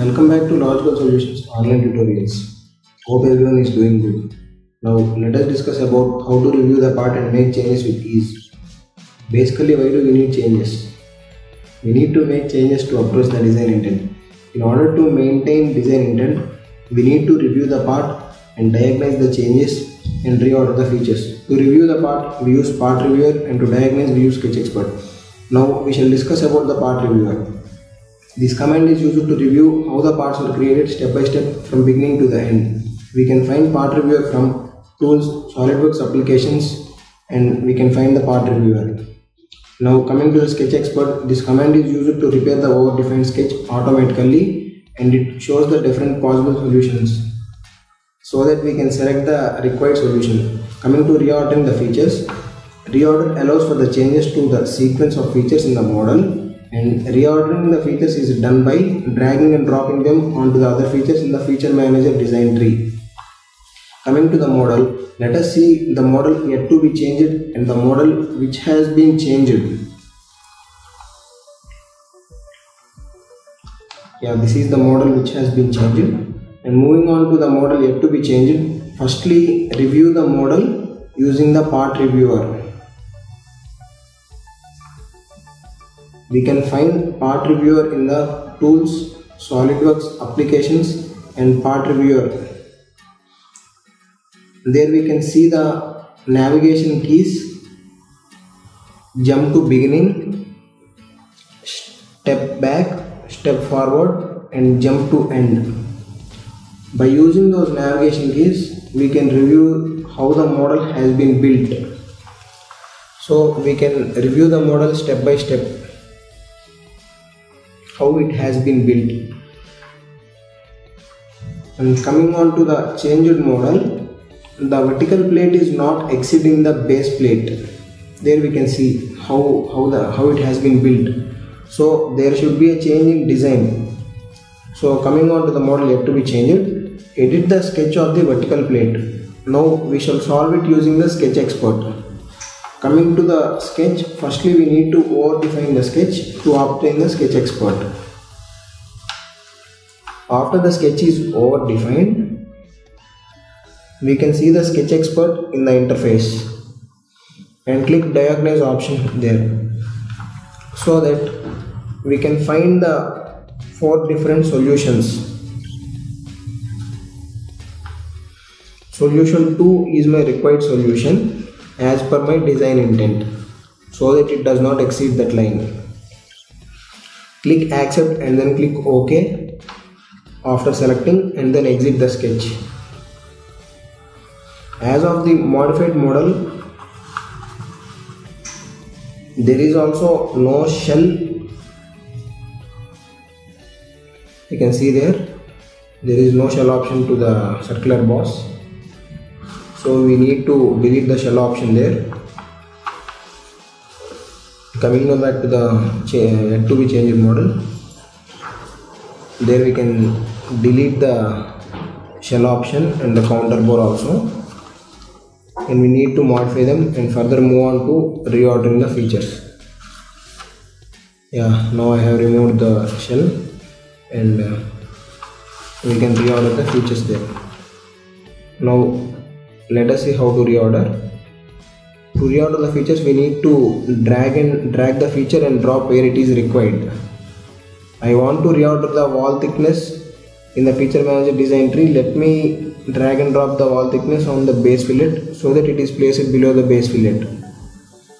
Welcome back to Logical Solutions online tutorials. Hope everyone is doing good. Now let us discuss about how to review the part and make changes with ease. Basically, why do we need changes? We need to make changes to approach the design intent. In order to maintain design intent, we need to review the part and diagnose the changes and reorder the features. To review the part, we use part reviewer, and to diagnose, we use sketch expert. Now we shall discuss about the part reviewer. This command is used to review how the parts were created step by step from beginning to the end. We can find part reviewer from tools, SolidWorks applications, and we can find the part reviewer. Now coming to the sketch expert, this command is used to repair the overdefined sketch automatically, and it shows the different possible solutions so that we can select the required solution. Coming to reordering the features, reorder allows for the changes to the sequence of features in the model, and reordering the features is done by dragging and dropping them onto the other features in the feature manager design tree. Coming to the model, let us see the model yet to be changed and the model which has been changed. This is the model which has been changed. And moving on to the model yet to be changed, firstly review the model using the part reviewer. We can find part reviewer in the tools, SolidWorks applications, and part reviewer. There we can see the navigation keys: jump to beginning, step back, step forward, and jump to end. By using those navigation keys, we can review how the model has been built. So we can review the model step by step, how it has been built. And coming on to the changed model, the vertical plate is not exceeding the base plate. There we can see how it has been built. So there should be a change in design. So coming on to the model yet to be changed, edit the sketch of the vertical plate. Now we shall solve it using the sketch expert. Coming to the sketch, firstly we need to over-define the sketch to obtain the sketch expert. After the sketch is over-defined, we can see the sketch expert in the interface and click diagnose option there, so that we can find the 4 different solutions. Solution 2 is my required solution as per my design intent, so that it does not exceed that line. Click accept and then click OK after selecting, and then exit the sketch. As of the modified model, there is also no shell. You can see there is no shell option to the circular boss. So we need to delete the shell option there. Coming now back to the yet to be changed model, there we can delete the shell option and the counter bore also, and we need to modify them and further move on to reordering the features. Now I have removed the shell, and we can reorder the features there. Now let us see how to reorder. To reorder the features, we need to drag the feature and drop where it is required. I want to reorder the wall thickness in the feature manager design tree. Let me drag and drop the wall thickness on the base fillet so that it is placed below the base fillet.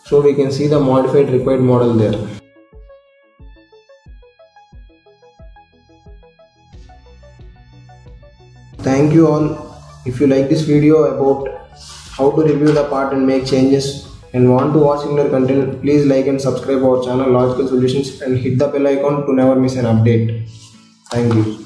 So we can see the modified required model there. Thank you all. If you like this video about how to review the part and make changes and want to watch similar content, please like and subscribe our channel Logical Solutions and hit the bell icon to never miss an update. Thank you.